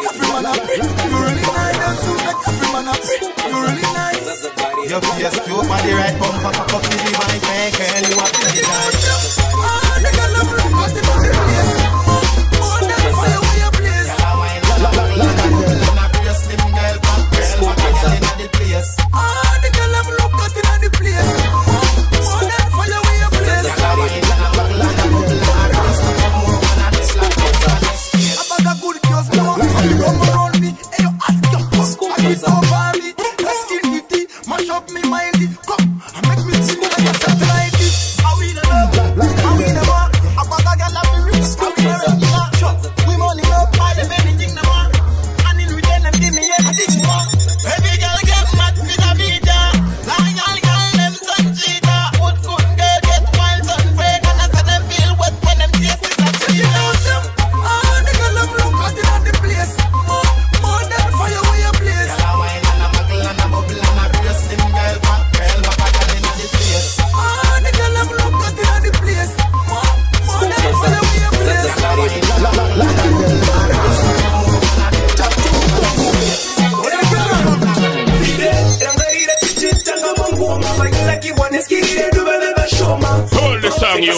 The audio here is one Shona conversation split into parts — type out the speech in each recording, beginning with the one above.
everyone happy. You really nice, and soon make everyone happy. You really nice. Your face cute, body right bumper, pack up the divine man, girl, you have to be nice. Oh, the girl I'm looking at it on the place. Oh, that fire where you place. Slim girl, fat girl, what a girl in the place. Oh, the girl I'm looking at it on the place. Oh, that fire where you place. I bag a good girls now, you come around me, and you ask your puss, I get over me. Let's kill the tea, mash up me mindy. Come, and make me see that you're something like this. I win a love, I win a war. I bag a girl up in rich, I win a regular shot. We money up, I have anything no more. And in return, them give me everything more. Every girl get mad with a beater. Like all girl, them son cheater. Good good girl get wild, son break. And I said them feel wet when them taste is a cheater. Oh, the girl I'm look at it on the place. More than fire where you place. Girl, I wine and a buckle and a bubble and a real slim girl, fat girl, what a girl in the place. Oh, the girl I'm look at it on the place. More than fire where you place. Hold the song, you.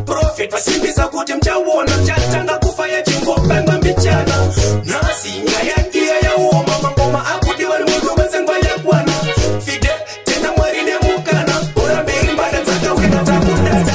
Prophet pasimbisa kuti mchaona chatanga kufaya chingopanga mbichana nasi ngayangia ya uoma mangoma akuti wali mundu wezengwa ya kwana fide tena mwari nemukana bora mbeimbada dzakawina takudada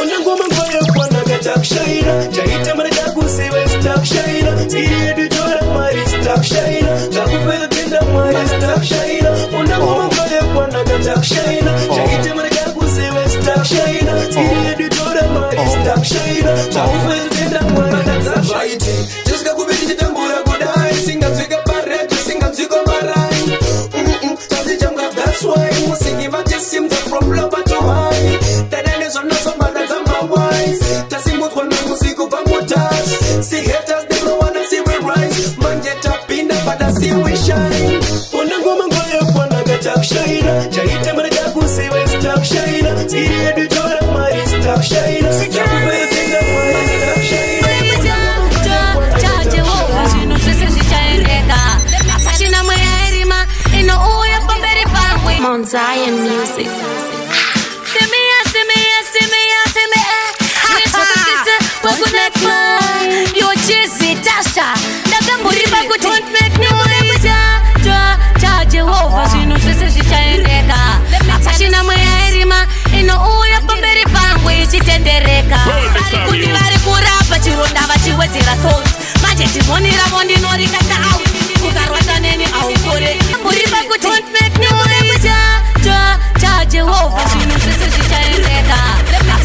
ona ngoma ngoya kwana gachakushaira chaita mara chakusiwe stakushaira tiriyedu tora mwari stakushaira chakufeza tenda mwari stakushaira ona ngoma ngoya kwana gachakushaira chaita mara chakusiwe stakushaira tiriyedu tora mwari stakushaira chakufeza tenda mwari stakushaira just gakubiri chitambura kudai singa mzika pareto singa mziko marai tazi jamga that's why musingi vatisim the problem but to high tadane zona zomada zamba wise tasimutwa na musiko pamutas see haters they don't wanna see we rise manje tapinda pada see we shine ona ngoma ngoya kwana gachakushaira chaita mara chakusiwe stakushaira tiriyedu tora mari stakushaira chakufeza tenda mwari stakushaira Mount Zion music. You're Jesse Tasha. Don't make me Jehovah, she knows this is China. Ashina Mayarima, in Oya Pamberi Pangway, she tendereka. Kutivare kurapa chirondava chiwetera salt. Majeti monira mondi nori kata out. Kukarwata neni au kore. Muriba ku don't make me Jehovah, she knows this is China.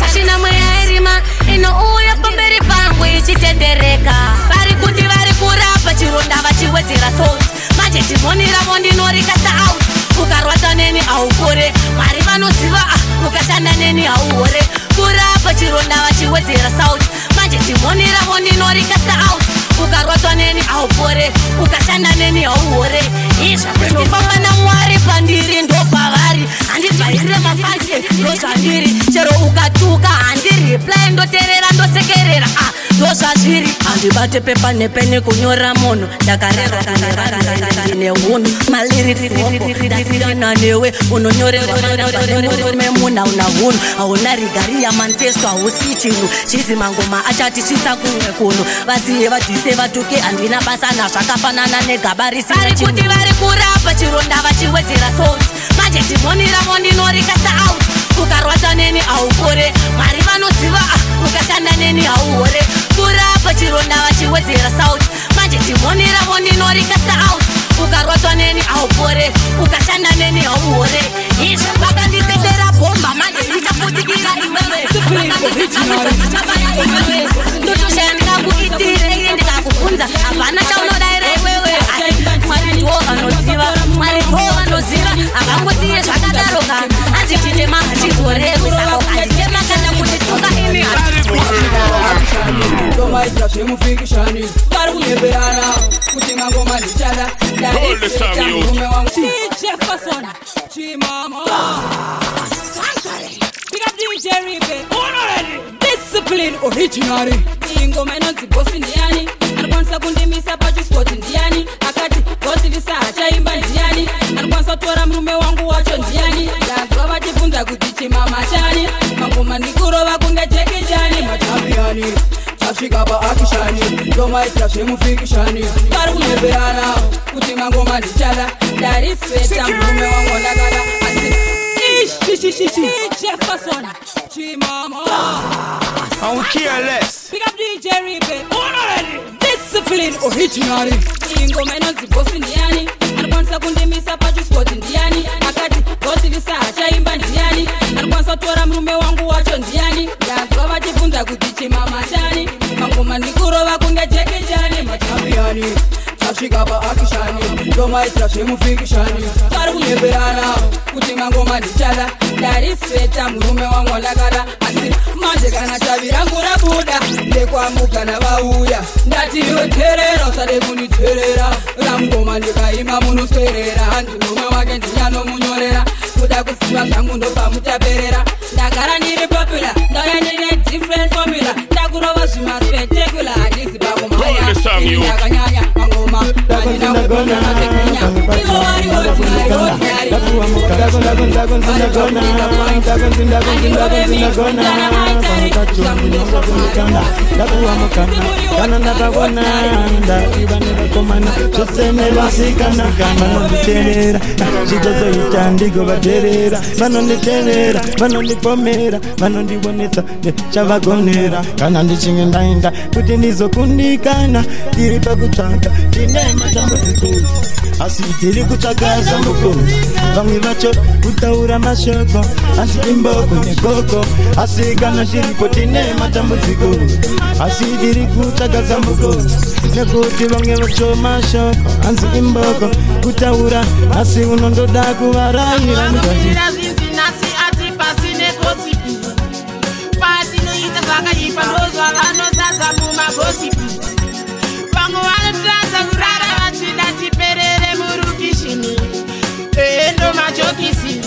Ashina Mayarima, in Oya Pamberi Pangway, she tendereka. Pari kutivare kurapa chirondava chiwetera salt. Majeti monira mondi nori kata out. Kukarwata neni au kore. Mariva no siva, kukashana neni au ore. Kurapa chirondava chiwetera salt. Majeti monira mondi nori kata out. Kukarwata neni au kore. Kukashana neni au ore. Isha pamba na mwari pandiri ndo pavari. Andi vaire mafanje ndo shandiri. Chero ukatuka andi reply ndo terera ndo sekerera. Ndo shaziri. Andi bate pepa nepene kunyora mono. Dakarera ne hunu. Maliri dasira na newe. Unonyore memuna una hunu. Auna rigari ya mantesto ausichinu. Chizi mangoma achati chisa kunwe kuno. Basi evatise vatuke andina basana shakafanana negabari sina chinu. Kuti vari kurapa chironda vachiwedzera salt. Majeti monira mondi nori kata out. Kukarwata neni au kore. Mari vanosiva ukashanda neni au ore. Kurapa chironda vachiwedzera salt. Majeti monira mondi nori kata out. Kukarwata neni au kore. Ukashanda neni au ore. Isha vakanditendera bomba manje itafutikira iwewe. Ndotoshenda kuitire ndikakufunza apana chaunodaire wewe. Mwari ndo anoziva akangotiye zvakadaro kana andichitema achizorezwe saka ukanditema kana kuti toka imi mufikishani vari kunyeberana kuti mangoma ndichada ndariseta murume wangu Jefferson Chimama Pick up DJ Ribe Discipline originally ingoma inonzi bosi ndiani anokwanisa kundimisa pachispoti ndiani akati bosi visa hachaimba ndiani anokwanisa kutora murume wangu wacho ndiani ndanzwa vachibvunza kuti Chimama chani mangoma ndikurova kunge jekijani machampiani tasvika paakishani ndomaitira zvemufikishani vari kunyeberana kuti mangoma ndichada ndariseta murume wangu ndakada asi Jefferson Chimama I don't care less. Pick up DJ Ribe Discipline originally ingoma inonzi bosi ndiani anokwanisa kundimisa pachispoti ndiani akati bosi visa hachaimba ndiani anokwanisa kutora murume wangu wacho ndiani ndanzwa vachibvunza kuti Chimama chani mangoma ndikurova kunge jekijani machampiani tasvika paakishani ndomaitira zvemufikishani vari kunyeberana kuti mangoma ndichada ndariseta murume wangu ndakada asi manje kana chavi rangu rabuda ndekwamuka navauya ndati yoterera usade kuniterera ramngoma ndikaima munoswerera hanzi murume wake ndinyanomunyorera kuda kuziva zvangu ndobva mutaperera ndagara ndiri popula ndauya ndine different formula ndakurova zvimaspectacular handisi pangomaya ndakanyanya mangoma andina kugona matekenya ivo vari ordinary vanondipomera vanondibonesa chavagonera kana ndichinge ndaenda kuti ndizokundikana tiri pakutsvaka tine matambudziko asi tiri kutsvaka zambuko vamwe vacho kutaura mashoko asi imboko nekoko asi kana zviripo tine matambudziko asi tiri kutsvaka zambuko nekuti vamwe vacho mashoko hanzi imboko kutaura asi unondoda kuvaraira patinoita zvakaipa ndozvavanodzadza mumagosipi vamwe vanotadza kurara vachida tiperere murukishini endo majokisi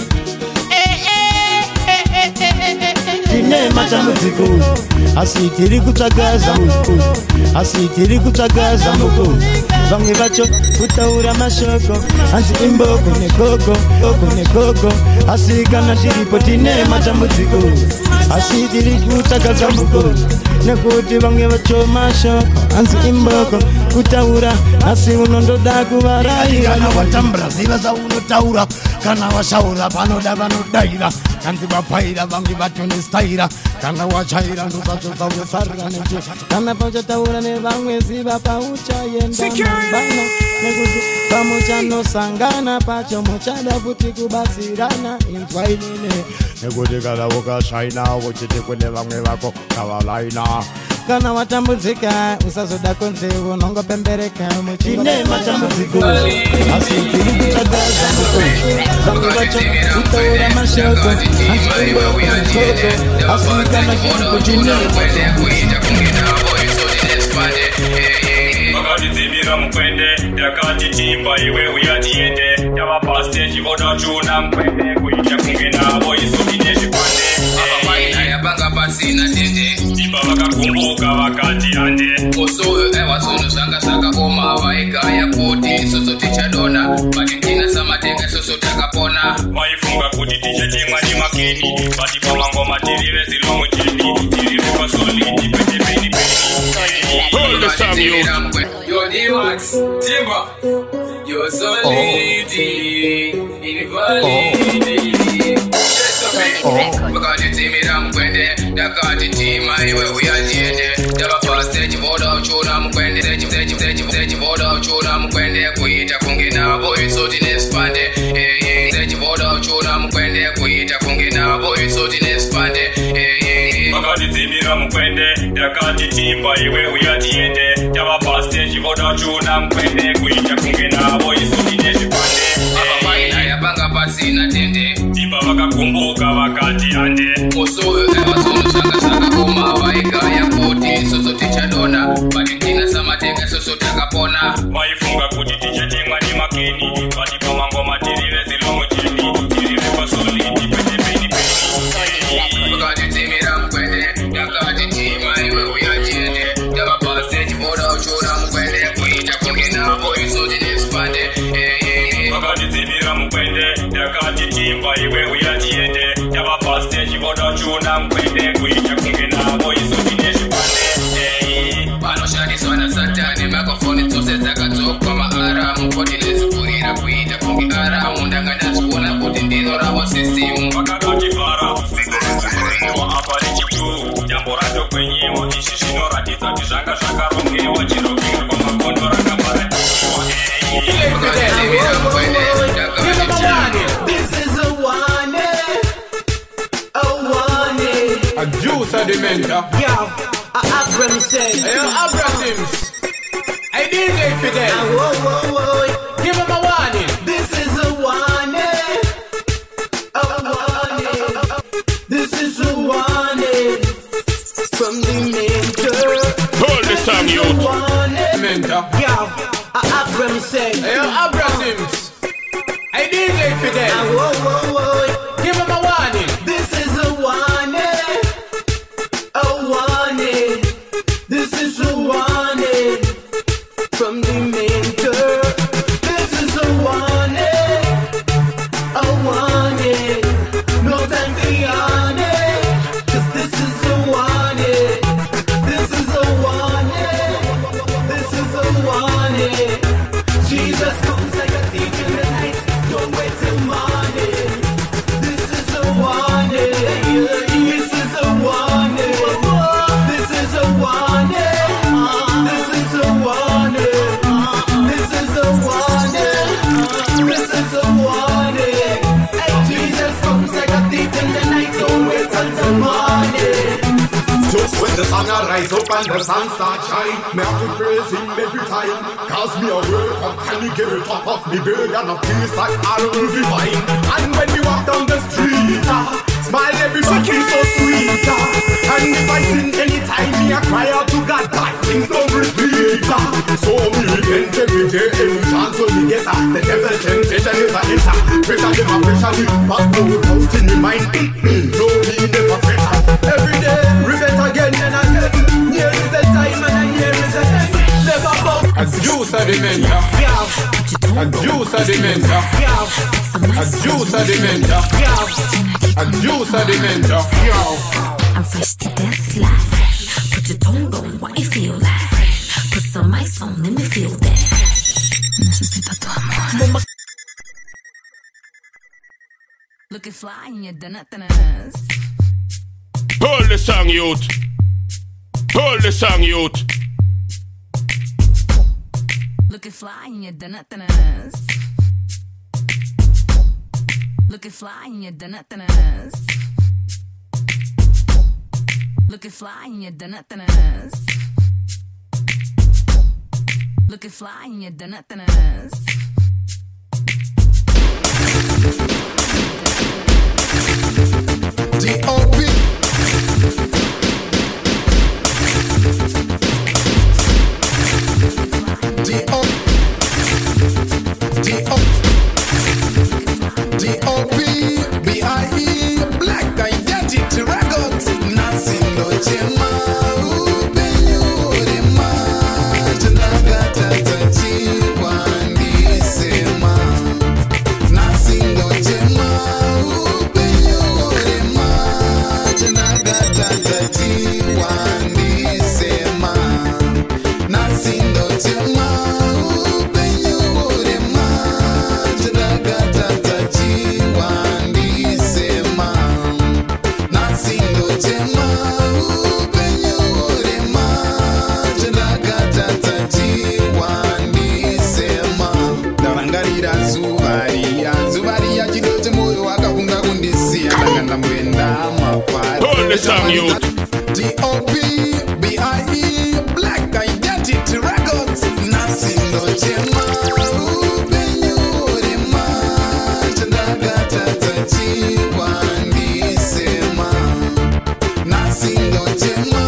tine matambudziko asi tiri kutsvaga zambuko asi tiri kutsvaga zambuko vamwe vacho kutaura mashoko hanzi imboko nekoko nekoko asi kana zviripo tine matambudziko asi tiri kutsvaga zambuko nekuti vamwe vacho mashoko hanzi imboko kutaura asi unondoda kuvaraira kana watambura ziva zaunotaura kana washaura panoda vanodaira kanzi vapaira vamwe vatonistaira kana wachaira ndozvachozaurosarira necho kana pauchataura nevamwe ziva pauchaenda mubana nekuti pamuchanosangana pacho muchada futi kubatsirana inzwa inini nekuti kana ukashaina wochiti kune vamwe vako kavalaina kana watambudzika usazoda konze unongopembereka muchine matambudziko asi tiri kutsvaga zambuko vamwe vacho kutaura mashoko asi kana zviripo tine vakatidzimira mukwende yakati timba iwe uyatiende yava pasteji vodachuna mukwende kuita kunge navo isoki nezvipande yapanga pasina tende timba vakakumbuka vakati ande osoyo aivasono zvanga zvakaoma vaigaya kuti isoso tichadona bati tina samatenga isoso takapona vaifunga kuti tichatemwa nemakeni bati pamangoma tiri vezilomujeni tiri vepasolidi petepeni You're the max, Timber. You're solid, invalid. Because you see me down when they got the team, I will we are the never fast, you vote out, you know, when they vote out, you know, when they quit a Kungina voice, so the next band, you vote out, you know, when they quit a Kungina voice, so the next band, vakatidzimira mukwende yakati timba iwe uyatiende yava pasteji vodachuna mukwende kuita kunge navo isoki nezvipande avapaina yapanga pasina tende timba vakakumbuka vakati ande osoyo aivasono zvanga zvakaoma vaigaya kuti isoso ticha dona bati ndina samatenga soso takapona waifunga kuti tichetemwa ni makeni bati pamangoma tirire zilomo chini tirire kwa solidi pete peni peni wakati timira mkwende yakati tima iwe uyajende yabapase chiboda uchura mkwende kuita kungena voice oti nespande wakati timira mkwende yakati timba iwe uyajende yabapase chiboda uchura mkwende kuita kungena voice oti nespande panoshandiswa na satani makofoni dzose dzakadzokwa maaramu koti lezipurira kuita kunge aramu ndangandazikuona kuti ndiro ravo sisimu vakadatifara apa richitu jambo ratokwenyiwa izvi zvinoratidza kuti zvanga zvakarongewa chirovinga kwamakondo rakaparatiwa A juice of the mentor. Yo, Abraham said. Hey, Abraham. Hey, DJ Fidel. Whoa. Give him a warning. This is a warning. A warning. This is a warning. From the mentor. Hold the song, you. Mentor. Yo, Abraham said. Hey, Abraham. Hey, DJ Fidel. Whoa. Give him a warning. This is a warning. A warning. This is a warning. From the mentor. This is a warning. A warning. No time for yawning. 'Cause this is a warning. This is a warning. This is a warning. Jesus comes like a thief in the night. Don't wait till morning. This is a warning. This is a warning. This is a warning. This is a warning. This is a warning. This is a warning. Hey, Jesus comes like a thief in the night. Don't wait till morning. Just when the sun rise up and the sun start shine, me have to praise him every time. Cause me a work up and he give it top of me bird and a peace like all will be fine. And when we walk down the street, smile everybody feel so sweet. And if I sin anytime, me a cry out to God, that things don't repeat. So me repent every day, every chance when we get the devil temptation is a enter. Pressure them a pressure me, but no doubt in me mind. No me never pressure. Every day, repent again and again. Here is the time and here is the end. Never bow. A juice of the mentor. A juice of the mentor. A juice of the mentor. A juice of the mentor. I'm fresh to death like. Put your tongue on what you feel like. Put some ice on, let me feel that. Necesito tu amor. Looking fly in your donuts. Hold the song, youth. Hold the song, youth. Looking fly in your donuts. Looking fly in your donuts. Looking fly in your donuts. Looking fly in your donuts. D.O.P. B.I.E. Black Identity Records. Nothing no chema. Hold the song, youth. D.O.P. B.I.E. Black Identity Records. Nothing no chema. Nothing no chema.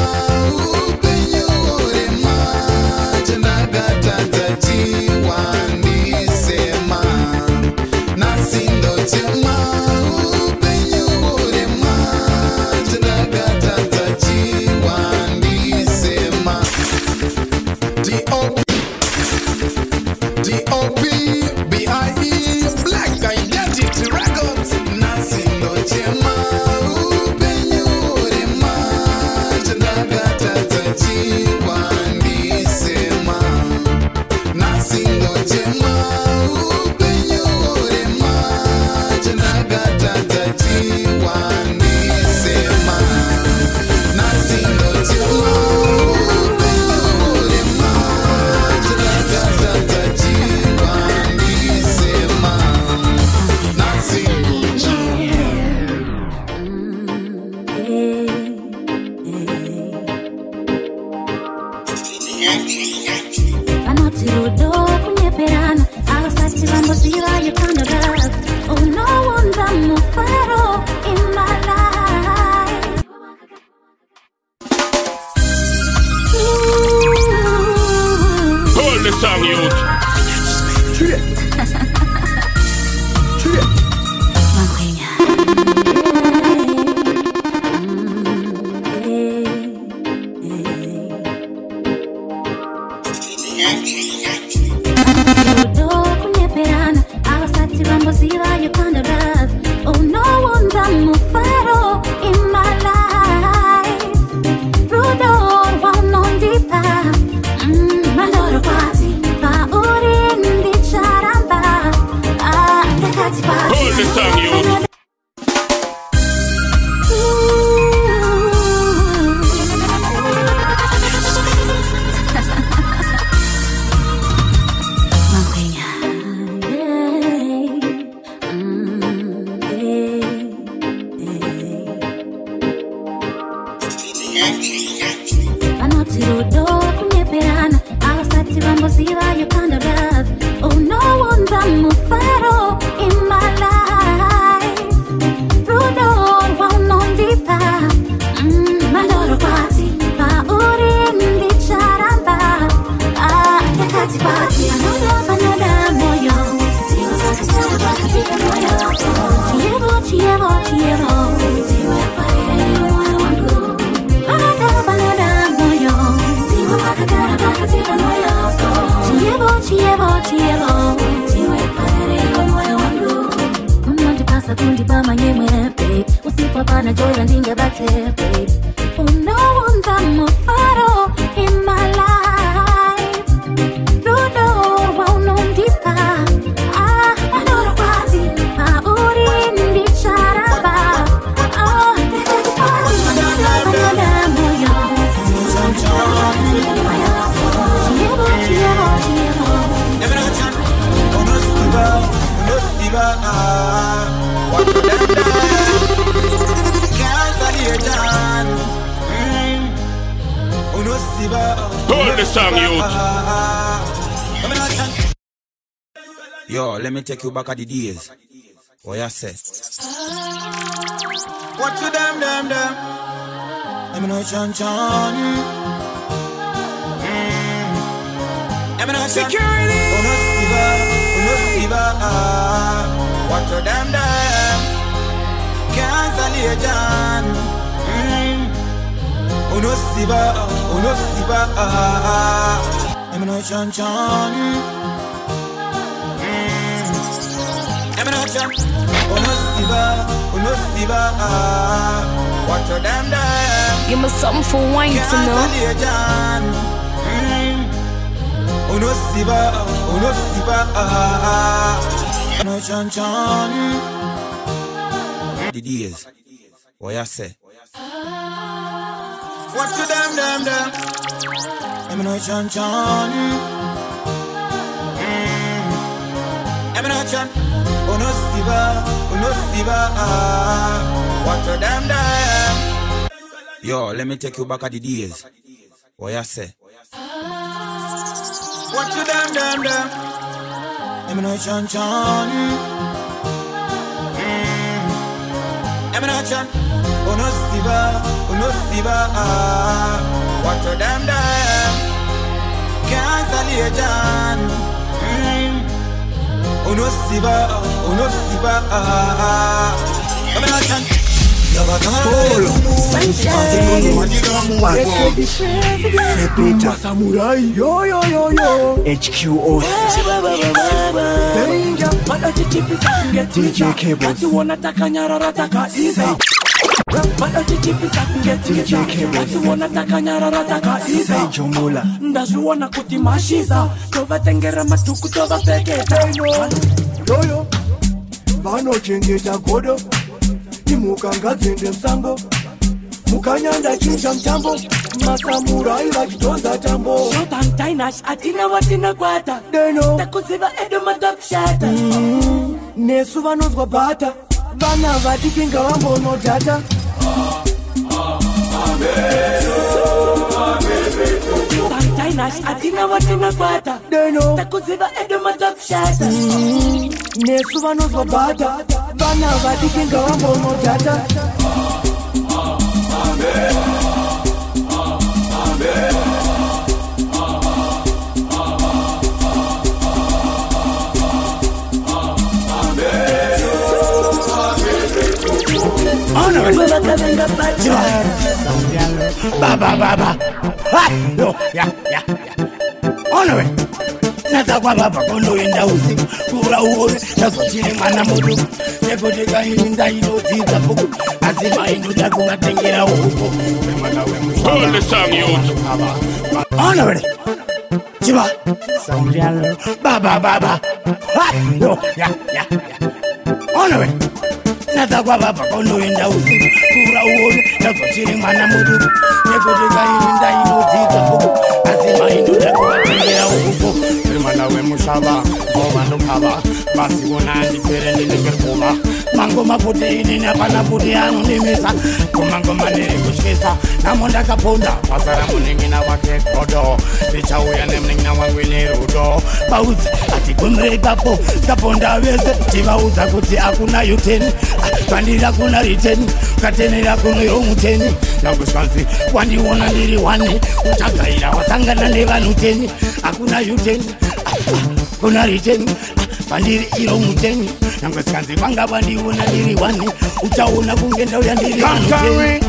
Vanoti rudo kunyeperana asati vambosiva you kind of love. Oh no wonder mufaro in my life. Hold the song, youth. You kind of love. Oh no wonder mufaro in my life. Rudo one on deepa. Maloro party. Pauri ndi charamba. Dekati party. Hold the song, youth. You kind of love. Oh no wonder mufaro in my life. Rudo one on deepa. Maloro party. Pauri ndi charamba. Dekati party. Another moyo. Chievo. Another moyo. Chievo. Unandipasa kundipa manyemwe babe. Usipopana joy ndinge bate babe. Oh no wonder mufaro in my life. Rudo wauno ndipa. Maloro party. Pauri ndi charamba. Dekati party. Another moyo. Chievo. What you done? Can't study it down. Hold the song, youth. Yo, let me take you back at the days. What you say? What you them? Let me know chan. Security. What to them? Can't stand it down. Uno siba. I'm no chan. Uno siba. What to them? Give me something for wine to know. Uno siba. No chan. The days. What you say? What to them? I'm no chan. I'm no chan. Uno siba. What to them? Yo, let me take you back at the days. What you say? What to them? I'm no chan. I'm no chan. Uno siba. What to them? Can't stand it down. Uno siba. I'm no chan. Samurai, yo. HQOS. DJ Cables. DJ Cables. Jomula. Ndazuona kuti mashiza tovatengera matuku tovapeketa Yoyo vanochengeta godo imukangadzende msango mukanyanda chinja mtambo masamurai vachitonza tambo shotantainash atina watina kwata deno takuziva edo matapshata nesu vanonzwa bhata vana vatikinga vambonodhata Tainash atina watina kwata takuziva edomatapshata nesu vanozwa bhata vana vadikinga vambonodhata Baba. Yo, ya. Honore. Nata kwa baba kondo inda usiku. Kura uone, nazo chini mana mudu. Neko deka inda ino tiza puku. Azima ino jaku batengera huko. Hold the song, youth. Honore. Chiba. Baba. Yo, ya. Honore. Nata kwa baba kondo inda usiku. Kura uone, nazo chini mana mudu. Neko deka inda ino tiza puku. Azima ino jaku batengera huko. Mana we mushaba, goba no kaba, basi wona ndi pere ndi ngerkuba. Mango mafuti ini na pana futi anu ni misa. Kumango manere kuchkisa, namonda kaponda. Pasara muningi na wake kodo, ticha uya nemning na wangwini rudo. Bauzi, ati kumre kapo, kaponda weze. Chiva uza kuti akuna yuteni, pandira kuna riteni, katenera kuna yomuteni. Nakuskansi, wandi wona ndiri wani, utagaira wasangana neva nuteni, akuna yuteni. Kuna riteni, pandiri iro muteni. Nakuskansi, wanga wandi wona ndiri wani, utaona kungenda uya ndiri wani.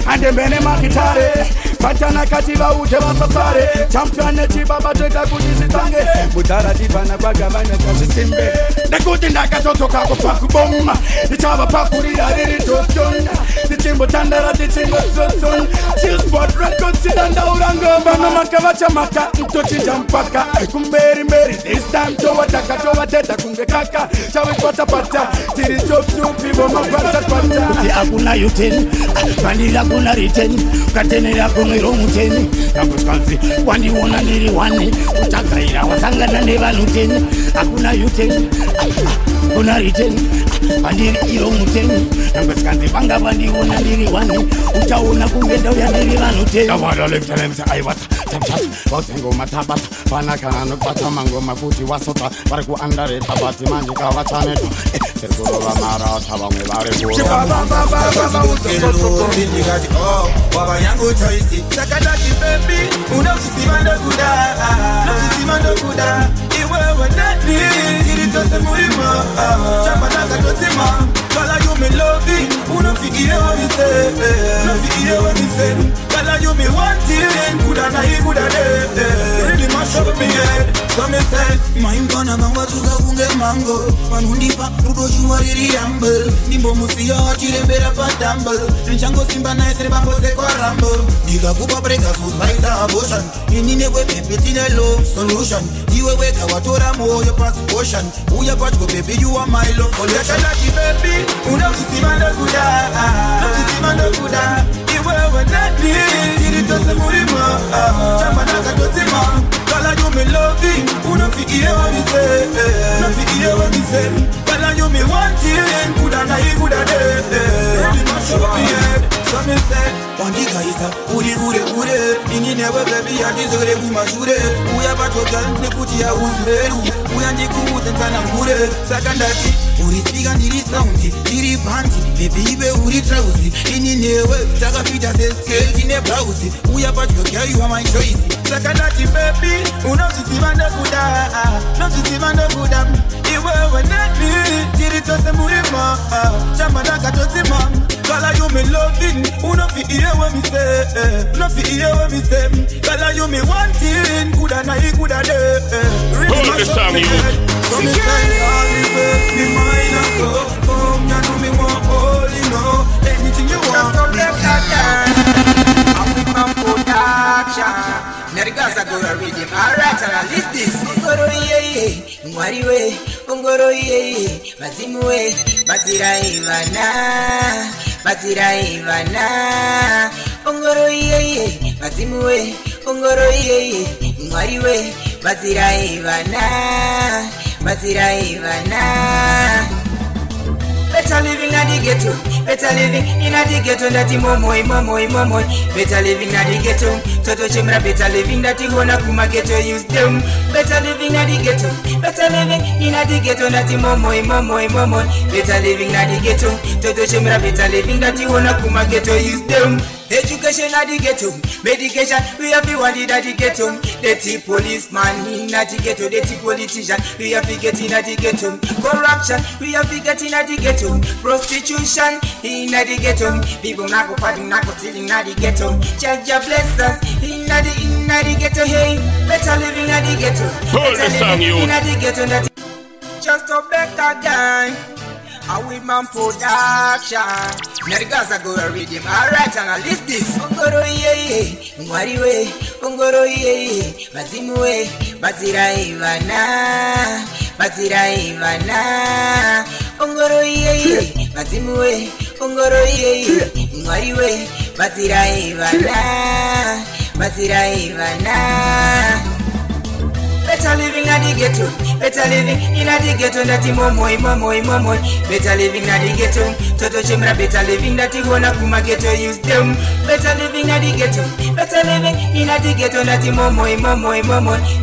Ande mene makitare Batana katiba ute wasasare Champion chibaba teka kujizitange Budara tibana kwa gabana kajisimbe Nekuti ndaka totoka kupaku bomba Nichaba pakuri ariri totona Nichimbo tandara tichingo zozon Chill spot records sidanda uranga Bana maka maka mtochi jampaka Kumberi mberi this time towa teta kunge kaka Chawi pata Tiri top supi boma pata Kuti akuna yuteni Bandila kuna riteni Katenera kuna iromuteni Nakuskansi wandi wona ndiri wani Utagaira wasangana neva nuteni Akuna yuteni Kuna riteni Bandiri iromuteni Nakuskansi banga wandi wona ndiri wani Utaona kungenda uya ndiri vanuteni Kawada leptelemse aiwata Temchat Bautengo matabata Panakana nukbata mango mafuti wasota Bariku andare tabati manjika wachaneta Serkuro wa mara tabamwe bare Baba yangu choice Sakadati baby Unakusimando kuda Iwe wanani Tiritose murima Chamba naka tosima Kala you me loving Unafikie wa mise Kala you me wanting Kuda na hii kuda de Really mash up me head So me say Maimpana mangwa tuka kunge mango Manundipa rudo shuwariri humble Nimbo musio chirembera patamble Nchango simba na esere bambo se kwa rambo Diga kupa breka suicide abortion Inine we pepe tine love solution Diwe weka watora moyo pasi ocean Uya patko baby you are my love collection Lati baby unakusimando kuda Iwe wanani tiritose murima Chamba naka totima Kala you me loving Unafikie wa mise Kala you me wanting Kuda na hii kuda de Really mash up me head So me say Wandika isa ure Ingine we baby ya dizore kumashure Uya bato gal nekuti ya uzureru Uya ndiku utentana mkure Sakandati uri speaker ndiri sound ndiri panty baby ibe uri trousi Ingine we taka fita se scale tine blouse Uya bato girl you are my choice Sakandati baby unakusimando kuda Iwe wanani tiritose murima Chamba naka tosima Kala you me loving Unafikie wa mise Kala you me wanting Kuda na hii kuda de Really mash up me head So me say all the words me mine and so Come ya know me want all you know Anything you want Just don't let that down I'm with my production Nerigaza go a rhythm Alright I'll list this Ungoro ye Mwari we Ungoro ye Mazimu we Bazira Ivana Ongoro ye Mazimu we Ongoro ye Mwari we Bazira Ivana Better living at the ghetto. Better living in a the ghetto. That momoy. Better living at the ghetto. Toto chimra better living that you wanna kuma ghetto use them. Better living at the ghetto. Better living in a the ghetto. That momoy. Better living at the ghetto. Toto chimra better living that you wanna kuma ghetto use them. Education at the ghetto, medication we have the one at the ghetto. The tea policeman in at the ghetto, the tea politician we have to get in at the ghetto. Corruption we have to get in at the ghetto. Prostitution in at the ghetto. People not go partying, not go stealing at the ghetto. Judge your blessings in at the ghetto. Hey, better living at the ghetto. Better living in at the ghetto. Just a better guy. I with man production. Nergaza go read him. Alright, and I list this. Ungoro ye, Ngwari we, Ungoro ye, Bazimu we, Bazira Ivana, Ungoro ye, Bazimu we, Ungoro ye, Ngwari we, Bazira Ivana. Better living at the ghetto. Better living in a the ghetto. That momoy. Better living at the ghetto. Toto chimra better living that you wanna kuma ghetto use them. Better living at the ghetto. Better living in a the ghetto. That momoy.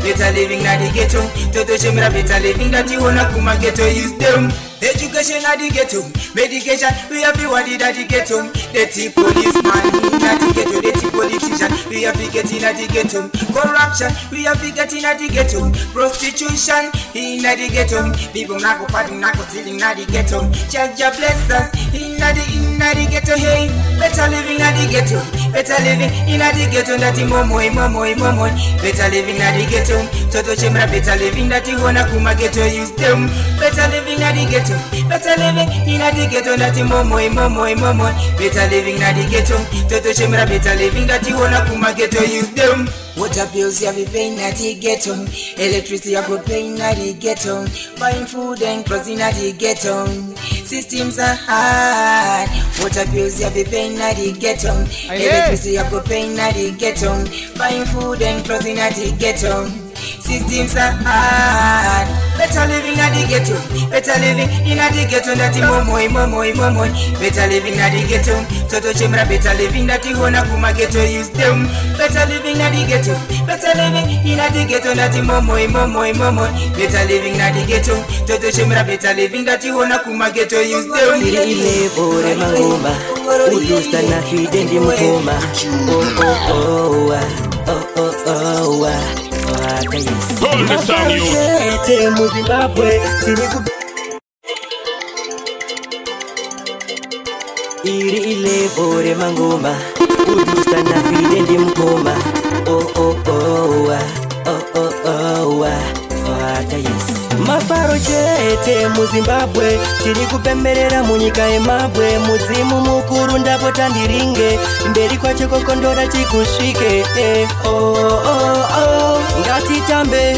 Better living at the ghetto. Toto chimra better living that you wanna kuma ghetto use them. Education at the ghetto, medication we have the one at the ghetto. The tea policeman in at the ghetto, the tea politician we have to get in at the ghetto. Corruption we have to get in at the ghetto. Prostitution in at the ghetto. People not go partying, not go stealing at the ghetto. Judge your blessings in at the ghetto. Hey, better living at the ghetto. Better living in at the ghetto. That momoy. Better living at the ghetto. Toto chimra better living that you wanna kuma ghetto use them. Better living at the ghetto. Better living in a the ghetto. That momoy. Better living at the ghetto. Toto chimra better living that you wanna kuma ghetto use them. Water bills you have been paying at the ghetto. Electricity you have been paying at the ghetto. Buying food and clothes in at the ghetto. Systems are hard. Water bills you have been paying at the ghetto. Electricity you have been paying at the ghetto. Buying food and clothes in at the ghetto. Systems are hard. Better living at the ghetto. Better living in a the ghetto. That momoy. Better living at the ghetto. Toto chimra better living that you wanna kuma ghetto use them. Better living at the ghetto. Better living in a the ghetto. That momoy. Better living at the ghetto. Toto chimra better living that you wanna kuma ghetto use them. Ile bore mangoma, udusta na fidendi mukoma. Hold the song, you. Ile bore mangoma, udusta na fidendi mukoma. Mafaro chete muzimbabwe tiri kupemberera munyika yemabwe mudzimu mukuru ndapo tandiringe mberi kwacho kokondora tikusvike ngatitambe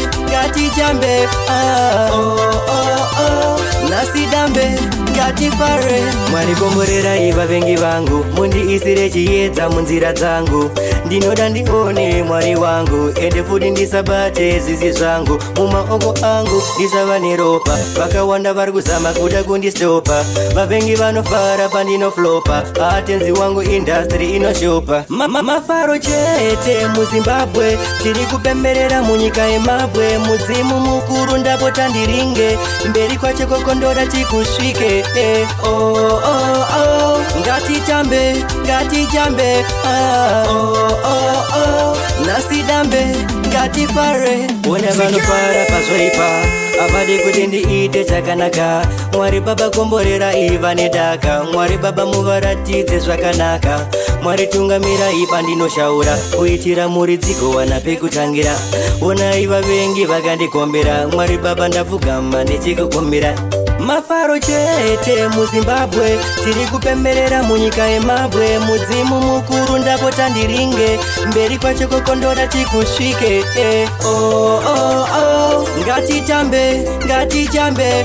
nasidambe ngatifare mwanikomborera iva vengi vangu mundiisire chiedza munzira dzangu ndinoda ndione mwari wangu ende futi ndisabate zizi zvangu mumaoko angu ndisava neropa vakawanda vari kuzama kuda kundistopa vavengi vanofara pandinoflopa atenzi wangu indastri inoshopa mafaro chete muzimbabwe tiri kupemberera munyika yemabwe mudzimu mukuru ndapo tandiringe mberi kwacho kokondora tikusvike ngatitambe nasidambe ngatifare ona vanofara pazvaipa avade kuti ndiite chakanaka mwari baba komborera iva nedaka mwari baba muvaratidze zvakanaka mwari tungamira ipa ndinoshaura kuitira muridziko wana pekutangira ona iva vengi vakandikombera mwari baba ndapfugama ndichikukumbira mafaro chete muzimbabwe tiri kupemberera munyika yemabwe mudzimu mukuru ndapo tandiringe mberi kwacho kokondora tikusvike ngatitambe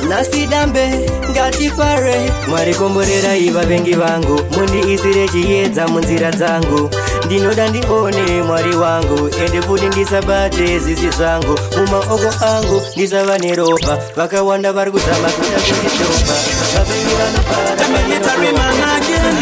nasidambe ngatifare mwari komborera iva vengi vangu mundiisire chiedza munzira dzangu ndinoda ndione mwari wangu ende futi ndisabate zizi zvangu mumaoko angu ndisa vanotora vane ropa vakawanda vari kuzama kuda kuzvitopa vapengi vanofara Military man again,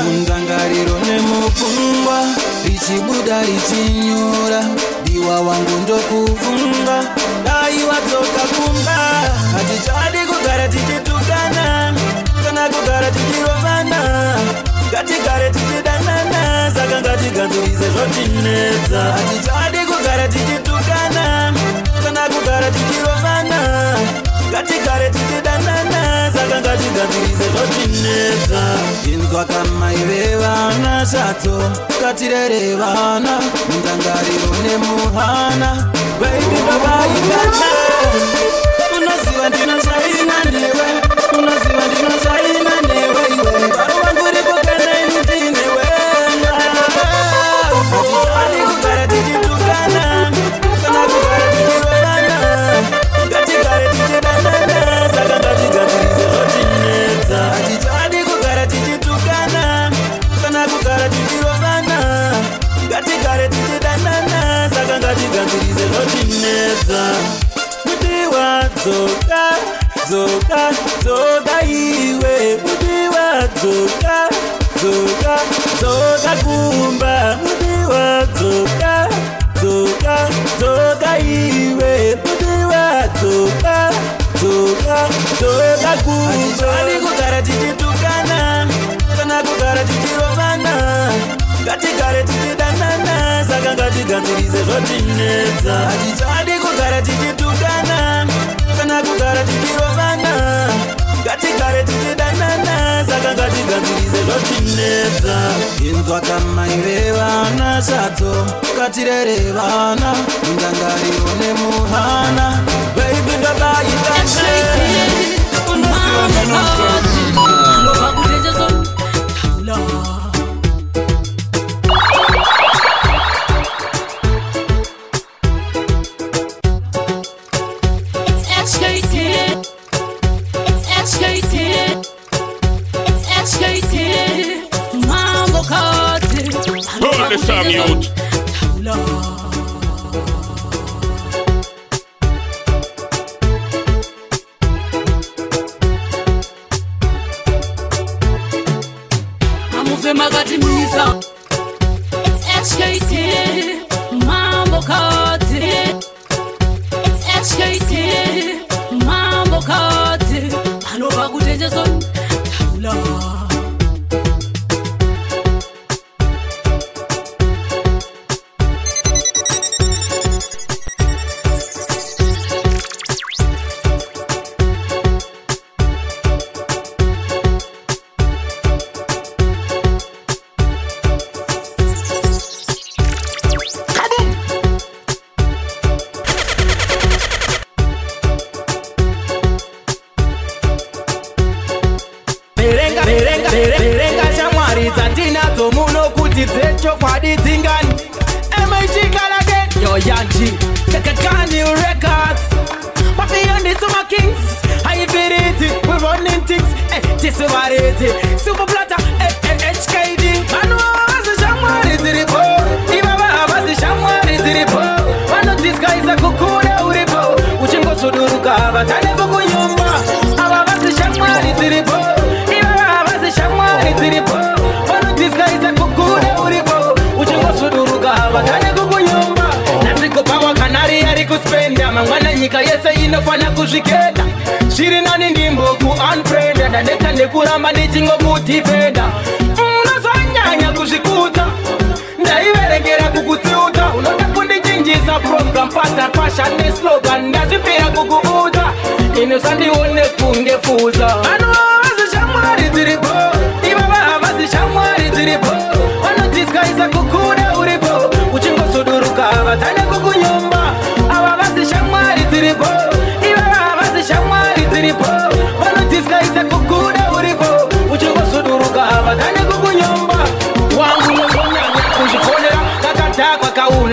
mundangariro nemupungwa richibuda richinyura diwa wangu ndokufunga dai wadzoka kumba hatichadi kugara tichitukana kana kugara tichirovana ngatigare tichidanana saka ngatiganzurise zvotinetsa hatichadi kugara tichitukana kana kugara tichirovana ngatigare tichidanana saka ngatiganzurise zvotinetsa inzwa kamai vevana shato ngatirere vana mundangariro nemuhana baby babaikana unoziva ndinoshaina newe unoziva ndinoshaina newe iwe varo vangu ripokana inutinewe hatitani kugara tichitukana kana kugara tichirovana ngatigare tichidanana saka ngatigadzirise zvotinetsa hatitani kugara tichitukana kana kugara tichirovana ngatigare tichidanana saka ngatigadzirise zvotinetsa mudiwa dzoka dzoka dzoka iwe mudiwa dzoka dzoka dzoka kumba mudiwa dzoka dzoka dzoka iwe mudiwa dzoka dzoka dzoka kumba hatitani kugara tichitukana kana kugara tichirovana ngatigare tichidanana saka ngatigadzirise zvotinetsa hatitadi kugara tichitukana kana kugara tichirovana ngatigare tichidanana saka ngatigadzirise zvotinetsa inzwa kamai vevana shato ngatirere vana mundangariro nemuhana baby ndabaitane the song youth. Amuve magatimisa. It's HKT. Mambo kati. It's HKT. Mambo kati. Anova kutenjeson. Taula. Verenga shamwari dzatinadzo muno kuti dzechokwadi dzingani MIG yo yanji Kakakani records Beyond the summer kings I feel it, we're running things Tisuvarete, super plata HKD Manu avasi shamwari ziripo Ibaba avasi shamwari ziripo Manu these guys are kukura uripo Uchingo suduruka batane kukuyumba Avasi shamwari ziripo One these guys are kukura uripo Uchingo suduruka batane kukuyumba Nasiko pawa kanari yari kuspenda Mangwana nyika yese inofana kuzvikenda Shiri nani ndimbo ku unfriend Dadeka nekuramba nichingo kutifenda Unazanyanya kuzvikuta Ndaiverekera kukutsiuta Unoda kundichinjisa program Pata fashion ne slogan Ndazvipira kukuuta Inosandione kungefuza Ano avasi shamwari dziripo Ibaba avasi shamwari dziripo Ano these guys are kukura uripo Uchingo suduruka batane kukunyumba Ava avasi shamwari dziripo Ibaba avasi shamwari dziripo Ano these guys are kukura uripo Uchingo suduruka batane kukunyumba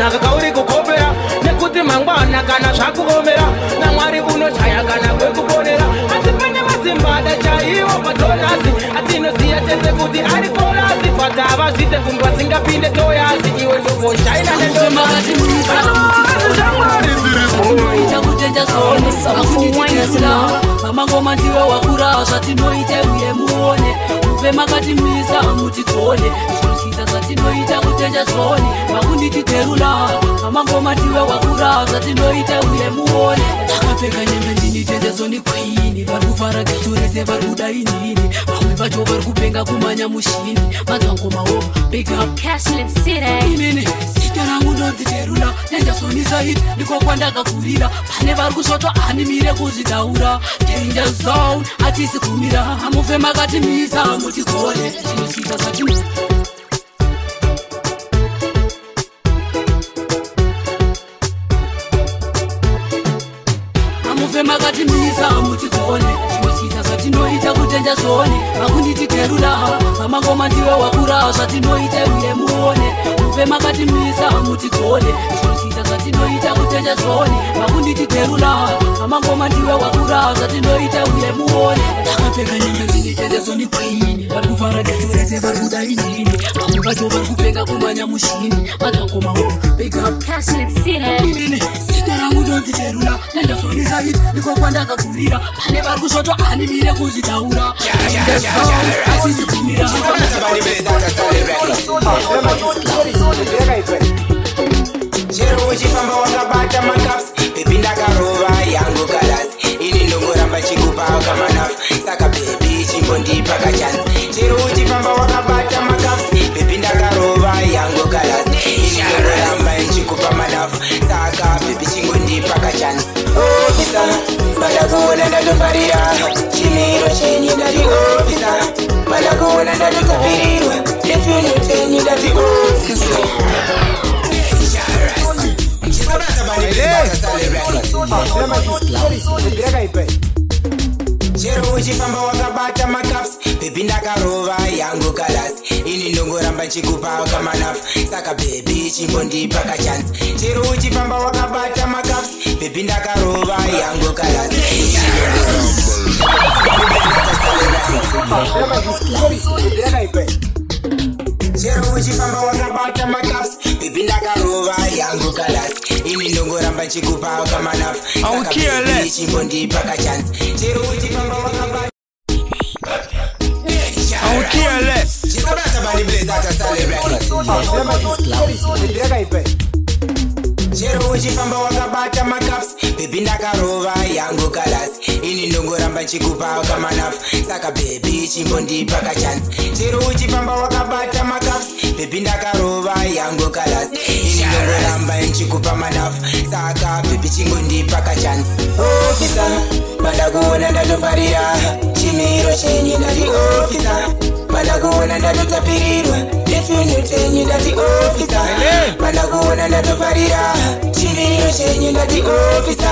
kunaka kauri kukopera nekuti mangwana kana zvakuomera namwari unochaya kana kwekuponera asi pane mazimbada chaiwo padonasi atinoziya tese kuti ari korasi bata avazvite kunhu vasingapinde toyasi iwe ndogoshaina unoita kutenja soakuititesila amangoma ndiwe wakura zvatinoite uye muone uve makatimisa mutikone zvinochita zvatinoita kutenja soni vakundititerula amangoma ndiwe wakura zvatinoite uye muone takapfeka nyembe ndinitendezoni kwaini vari kufara getorese vari kuda inini vamwe vacho vari kupenga kumanya mushini madzangomawo big up inini sita rangu ndonziterula nenjasoni zaidi ndiko kwandakakurira pane vari kusvotwa animire kuzvitaura danger zone hatisi kumira amuve makatimisa mutikone zvinochita zvatino amuve makatimisa mutikone zvinochita zvatinoita kutenja soni vakundititerula amangoma ndiwe wakura zvatinoite uye muone uve makatimisa mutikone zvinochita zvatinoita kutenja soni vakundititerula amangoma ndiwe wakura zvatinoite uye muone takapfeka nyembe ndinitendezoni kwaini vari kufara getorese vari kuda inini vamwe vacho vari kupenga kumanya mushini madzangomawo big up inini sita rangu ndonziterula nendazoni zaidi ndiko kwandakakurira pane vari kusvotwa animire kuzvitaura hatisi kumira chero uchifamba wakabata makaps bebi ndakarova yangu kalasi ini ndongoramba chikupa kamanafu saka bebi chimbondipa kachansi chero uchifamba wakabata makaps bebi ndakarova yangu kalasi ini ndongoramba nchikupa manafu saka bebi chingondipa kachansi ofisa madakuona ndatofarira chimiro chenyu ndati ofisa madakuona ndatotapirirwa nefuno tenyu ndati ofisa chero uchifamba wakabata makaps bebi ndakarova yangu kalasi ini ndongoramba chikupa kamanafu saka bebi chimbondipa kachansi chero uchifamba wakabata makaps bebi ndakarova yangu kalasi chero uchifamba wakabata makaps bebi ndakarova yangu kalasi ini ndongoramba chikupa kamanafu saka bebi chimbondipa kachansi chero uchifamba wakabata chero uchifamba wakabata makaps bebi ndakarova yangu kalasi ini ndongoramba chikupa kamanafu saka bebi chimbondipa kachansi chero uchifamba wakabata makaps bebi ndakarova yangu kalasi ini ndongoramba nchikupa manafu saka bebi chingondipa kachansi ofisa madakuona ndatofarira chimiro chenyu ndati ofisa madakuona ndatotapirirwa nefuno tenyu ndati ofisa madakuona ndatofarira chimiro chenyu ndati ofisa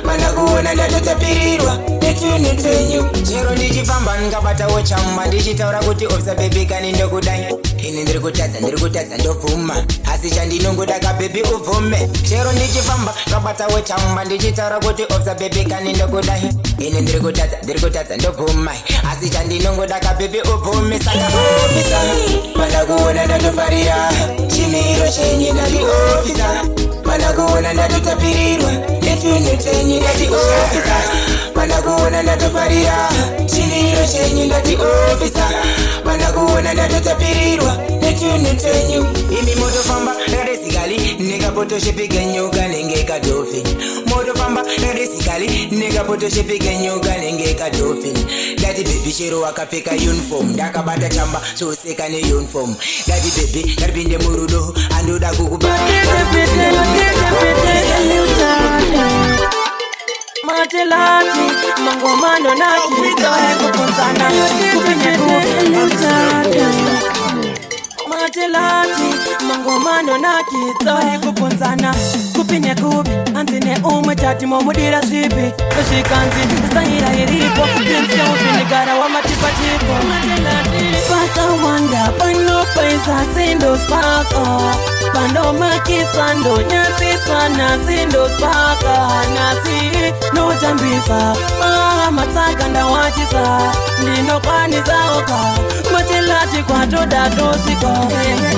madakuona ndatotapirirwa nefuno tenyu chero ndichifamba ndikabatawo chamba ndichitaura kuti ofisa bebi kani ndokudai ini ndiri kutadza ndobvuma asi chandinongoda kabebi ubvume chero ndichifamba ndikabatawo chamba ndichitaura kuti ofisa bebi kani ndokudai ini ndiri kutadza ndobvuma asi chandinongoda kabebi ubvume saka ofisa madakuona ndatofarira chimiro chenyu ndati ofisa madakuona ndatotapirirwa nefuno tenyu ndati ofisa madakuona ndatofarira chimiro chenyu ndati ofisa madakuona ndatotapirirwa nefuno tenyu imi motofamba resikali nekapotoshepike nyoka nenge kadolphin motofamba resikali nekapotoshepike nyoka nenge kadolphin ndati bebi chero wakapfeka uniform ndakabata chamba choseka neuniform ndati bebi ndaripinde murudo andoda kukubata Matelati, mangomano na kitoi kupunzana kupinye Matelati, mangomano na kitoi kupunzana kupinye kubi Antine umachati momudira zipi Kashikanzi, stahira iripo Pinska ufinikara wa matipa chipo Matelati, pata wanda Pano paisa, sendo sindo spaka Pando makisando nyasi sana sindo spaka Nasi no jambisa mataka ndawachisa Ndino kwani zaoka Machilati kwa toda tosika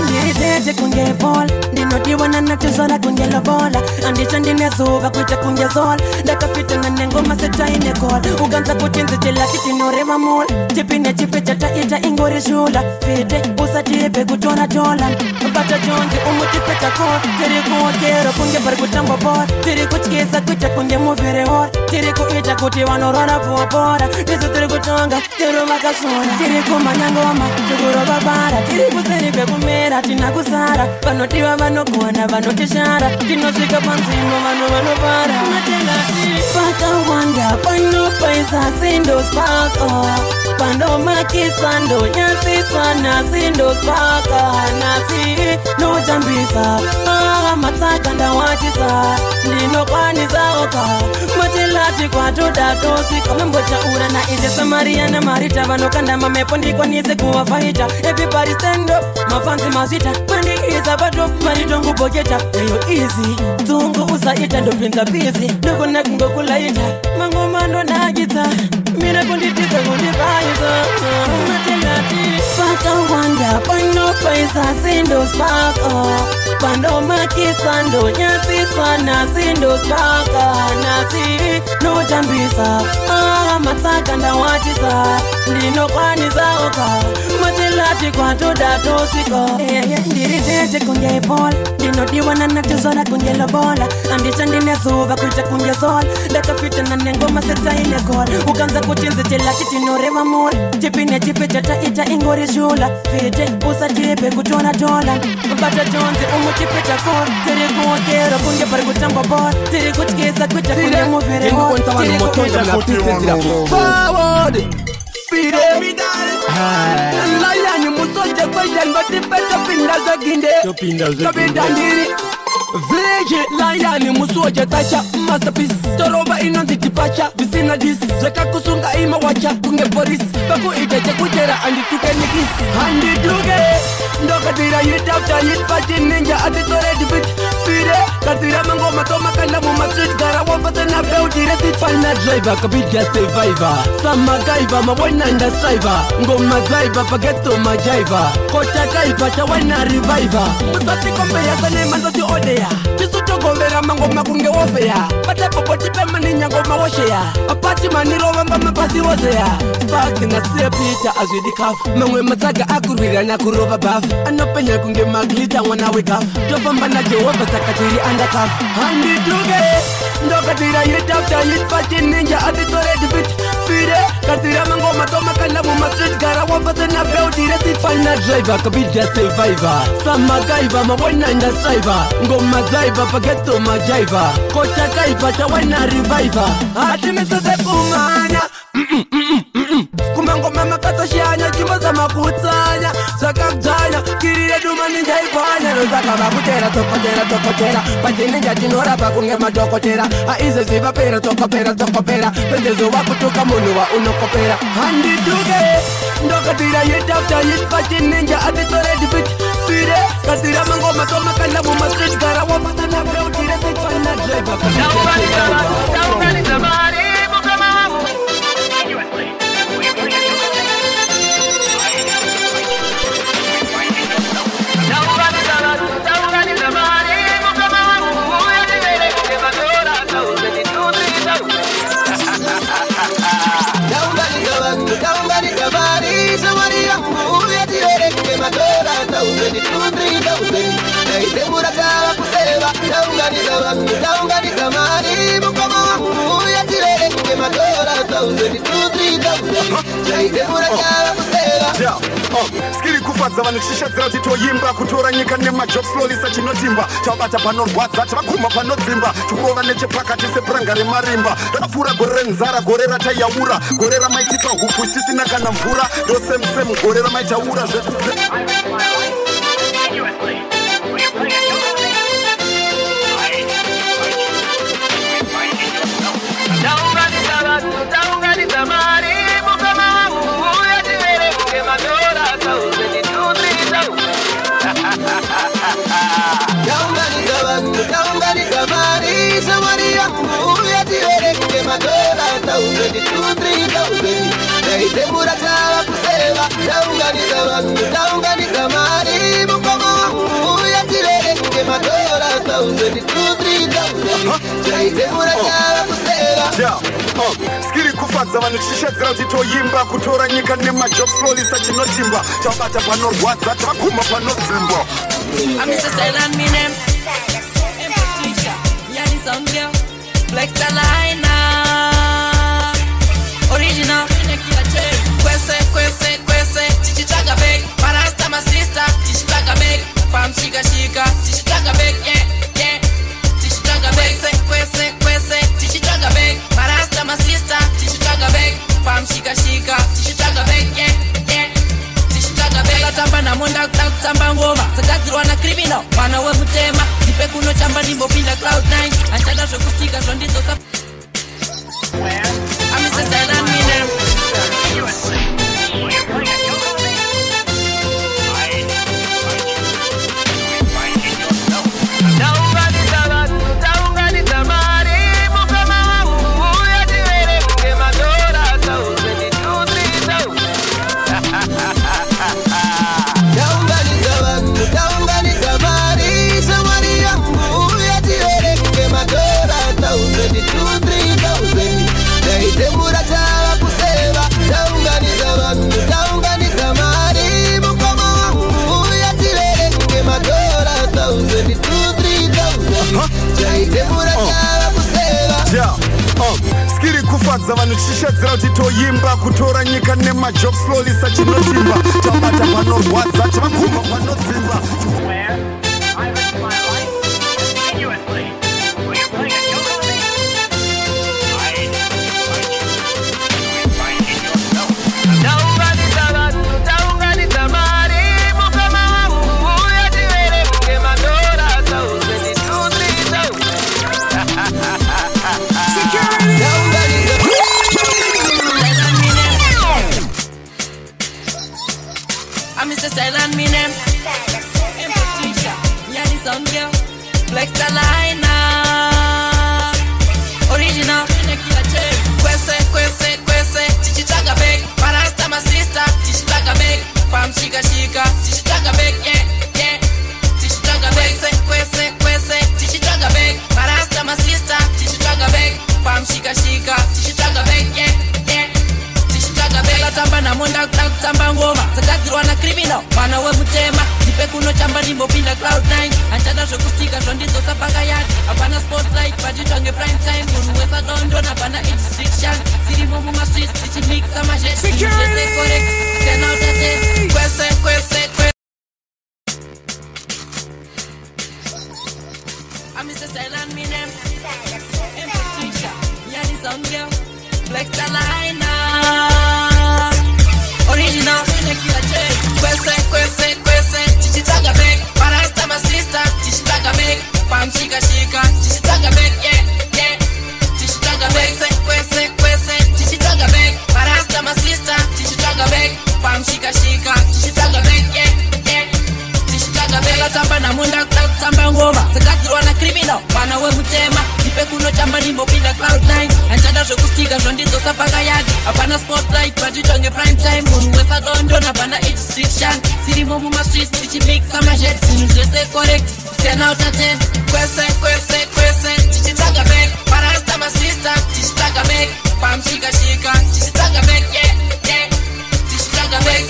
Ndiritete kunge bol Ndino diwana natuzona kunge lobola Andisha ndine zuva kuita kunge zol Daka fita na nengo maseta ine kol Uganza kutinzi chila kitinorema mol Chipine chipe chata ita ingori shula Fite usa chipe kutona tola Bata jonzi umutipe takor Tiri kuokero kunge bar kutambo bor Tiri kuchikisa kuita kunge muvire hor Tiri kuita kuti wanorona vuopora Nisu tiri kutonga tiri makasura Tiri kumanyangoma tukuro babara Tiri kuseri kwe kumera tina kusara Vanotiwa vanokona vanotishara Tinosika panzimo vanobara Matelati Paka wanda pano paisa sindo spaka Pando makisando nyasi sana sindo spaka Nasi no jambisa mataka ndawachisa Ndino kwani zaoka Matelati kwa toda tosika Mambo chaura na ije Samaria na Marita Vanokanda mamepo ndiko nize kuwafaita Everybody stand up, mafanzi mazita Mandi isa bado, maritongu bogeta Eyo easy, tungu usaita ndo pinza busy Ndugu na kungo kulaita, mango mando na gita Mina kunditiza kundifaiza Matelati Paka wanda, pano paisa sindo spaka Pando makisando, nyasi sana sindo spaka Nasi, no jambisa mataka ndawachisa Ndino kwani zaoka Matelati kwa toda tosika Ndiritete kunge bol Ndino diwana natuzona kunge lobola Andisha ndine zuva kuita kunge zol Daka fita na nengoma seta ine kol Uganza kutinzi chila kitinorema mol Chipine chipe chata ita ingori shula Fite usa chipe kutona dola Bata jonzi umutipe chakor Tiri kuokero kunge bar kutambo bor Tiri kuchikisa kuita kunge muvire hor Tiri kuita Forward, speed it. Lion, musoje kwajan, but the better pindas aginde. Kabindandiri. Village lion, musoje tacha, masterpiece. Toroba inonzi pacha, visina dis. Zeka kusunga ima wacha, kunge boris. Baku ite kutera andi tuke nikis. Andi tuke. Ndoka tira hit after hit, pachin ninja ati tore dipit. Fide, katira mango matoma kanda muma street. Gara wapata na beo tire sit. Fana driver, kabidja survivor. Sama gaiva, mawana nda striver. Ngoma zaiva, pageto majaiva. Kota kaiva, tawana reviver. Musati kombe ya sane manzoti odea. Chisuto gombera mangoma kunge wofea. Pate popo tipe maninya ngoma woshea. Apati maniro wamba mapasi wosea. Fuck na see Peter as we decaf. Mangwe mataga akurira na kuroba baf. Anopenya kunge maglita wana wake up. Jofamba na Jehova sakatiri undercuff. Handi tuge. Ndoka tira hit after hit. Pachin ninja ati tore dipit. Fide, katira mangoma toma kanda muma street. Gara wapata na beo tire sit. Fana driver, kabidja survivor. Sama gaiva, mawana nda striver. Ngoma zaiva, pageto majaiva. Kota kaiva, tawana reviver. Ati misose kumanya. Kumango mama katoshanya, chimbo za makutsanya. Zaka mjanya, kirire duma ninja ipanya. Nozaka bakutera, tokotera. Pachi ninja tinora bakunge madokotera. Aize ziva pera, tokopera. Pendezo wakutuka munu wa unokopera. Handi tuge, ndoka tira hit after hit. Pachi ninja atitore dipit. Fide, katira mango matoma kanda muma street. Gara wapata na beo tire sit. Fana driver, Naungani zamani, mukamamu. Skili kufadza vanochishatsira titoimba kutora nyika nemajob slowly sachinotimba chabata panorwadza chavakuma panodzimba chikurova nechepakati sepuranga remarimba rakapfuura gore renzara gore ratayaura gore ramaitipa huku isisina kana mvura ndosemsem gore ramaitaura 2,000-3,000 Naitemura chawa kuseva taunganiza vanhu taunganiza mari mukoma wangu yatirereke matora 1,000-2,000 Naitemura chawa kuseva skiri kufadza vanhu tichishedzera kuti toimba kutora nyika nemajob florisa chinotimba tabata panorwadza takuma panodzimba Flex the line original kwese tichitaka big marasta my sister tichitaka big pam shika tichitaka big yeah tichitaka big kwese tichitaka big marasta my sister tichitaka big pam shika tichitaka big yeah tichitaka big latamba na monda kutamba ngoma zakadzirwa na criminal mwana wemutema ndipe kunochamba ndimbopinda cloud9 achada zvokusika zvondizosa Naitemura chawa kuseva taunganiza vanhu taunganiza mari mukoma wangu yatirereke matora 1,000-3,000 Naitemura chawa kuseva skiri kufadza vanhu tichishedzera kuti toimba kutora nyika nemajob florisa chinotimba tabata panorwadza takuma panodzimba Silent me name Patricia, Yanni some girl Flex the line original kwese tichitaka big marasta my sister tichitaka big pam shika tichitaka big yeah tichitaka big kwese tichitaka big marasta my sister tichitaka big pam shika tichitaka big yeah tichitaka big latamba na monda kutamba ngoma zakadzirwa na criminal mwana wemutema ndipe kunochamba ndimbopinda cloud9 achada zvokusika zvondizosa pakayati hapana spotlight patitwa ngeprime time munhu wesadondo napana restriction dzirimo mumastreets tichimixa mazhese correct 10 out of 10 kwese I'm Mr. Silent me name Patricia, Yanni some girl Flex the line original kwese tichitaka big marasta my sister tichitaka big pam shika tichitaka big yeah tichitaka big kwese tichitaka big marasta my sister tichitaka big pam shika tichitaka big yeah tichitaka big latamba na monda kutamba ngoma zakadzirwa na criminal mwana wemutema ndipe kunochamba ndimbopinda cloud9 achada zvokusika zvondizosa pakayadi hapana spotlight patitwa ngeprime time munhu wesadondo napana restriction dzirimo mumastreets tichimixa mazhet zvinhu zvese correct 10 out of 10 kwese tichitaka big marasta my sister tichitaka big pam shika tichitaka big yeah tichitaka big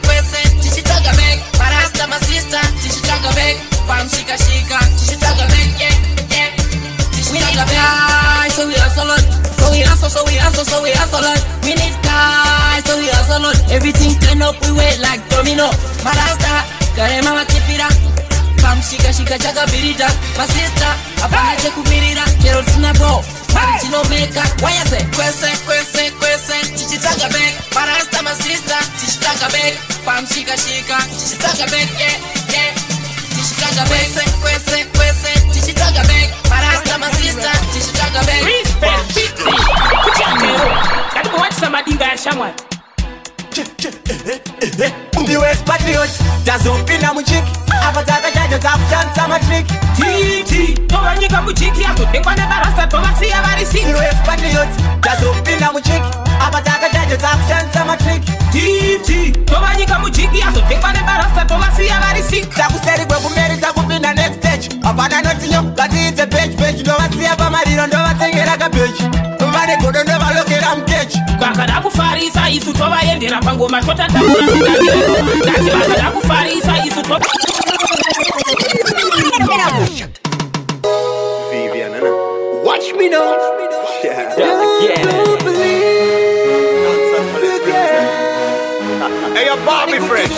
kwese tichitaka big marasta my sister tichitaka big pam shika tichitaka big yeah tichitaka big so we hustle lot we need guys so we hustle lot everything turn up we wait like domino marasta karema matipira pam shika chakabirita my sister apana chekumirira chero tinabo chinomeka wayase kwese tichitaka big marasta my sister tichitaka big pam shika tichitaka big yeah tichitaka big kwese tichitaka big marasta my sister tichitaka big respect kuchangero kati watch somebody ngashamwa The West Patriots tazopinda muchiki apa takachacho takushandisa matriki titi tovanyika muchiki azotengwa nebarasta tovasiya vari siki. The West Patriots tazopinda muchiki apa takachacho takushandisa matriki titi tovanyika muchiki azotengwa nebarasta tovasiya vari siki. takuseri kwekumeri takupinda next stage apana notinyo ngatiidze page ndovasiya pamariro ndovatengera kabeji vane godo ndovalokera mukechi. vakada kufarisa isu tovaendera pangoma totandati vakada kufarisa isu Vivian, watch me now. Hey, your Bobby Fresh.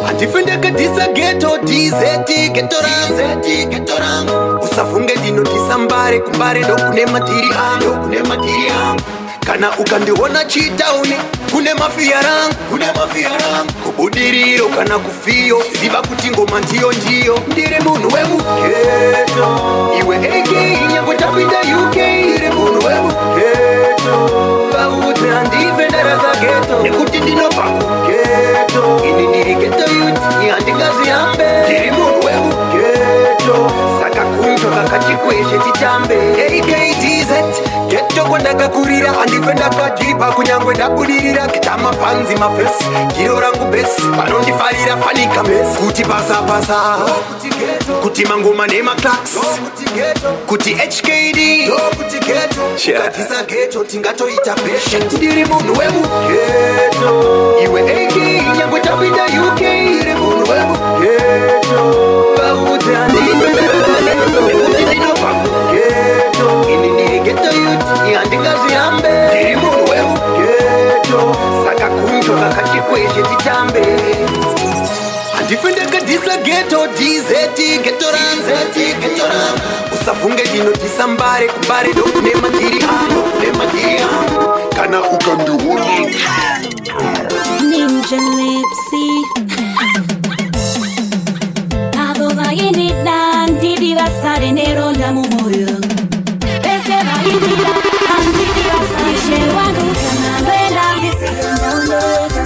Andifendeka disa ghetto dizeti ghetto rang usafunge dino disambare kumbare ndo kune matiri ang kana ukandiona chitauni kune mafia rang kubudiriro kana kufiyo ziva kuti ngoma ndiyo ndiri munhu wemugeto iwe AK nyango tapinda UK ndiri munhu wemugeto vaute andifendera za ghetto nekuti ndinobva kugeto ini ndiri ghetto youth handingazihambe ndiri munhu wemugeto saka kunzva kakachikweshe titambe AKTZ ghetto kwandakakurira handifenda kadhipa kunyangwe ndabudirira kitama panzi mafesi giro rangu besi vanondifarira fanika mesi kuti pasapasa kuti mangoma nemaclaks kuti HKD ukatisa ghetto tingatoita patient ndiri munhu wemugeto iwe AK nyangwe tapinda UK ndiri munhu wemugeto vaudze handifendaekuti ndinobva kugeto ini ndiri ghetto youth handingazihambe ndiri munhu wemugeto saka kunzva kakachikweshe titambe handifendekadhisa ghetto DZ ghetto rang usafunge dino disambare kumbare ndo kune matiri angu kana ukandiona Ninja Lipsy avo vainida ndidira sare neronda mumoyo pese vainida andidira sare wangu kana ndenda ndisirondaundoka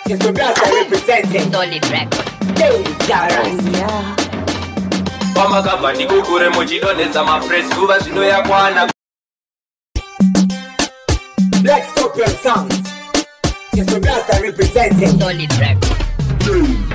Yes, the brass are representing Solid Record. Pamakabva ndikukure muchidonhedza mafresh nguva zvino yakwana. Black Scorpion Sounds. Yes, the brass are representing Solid Record.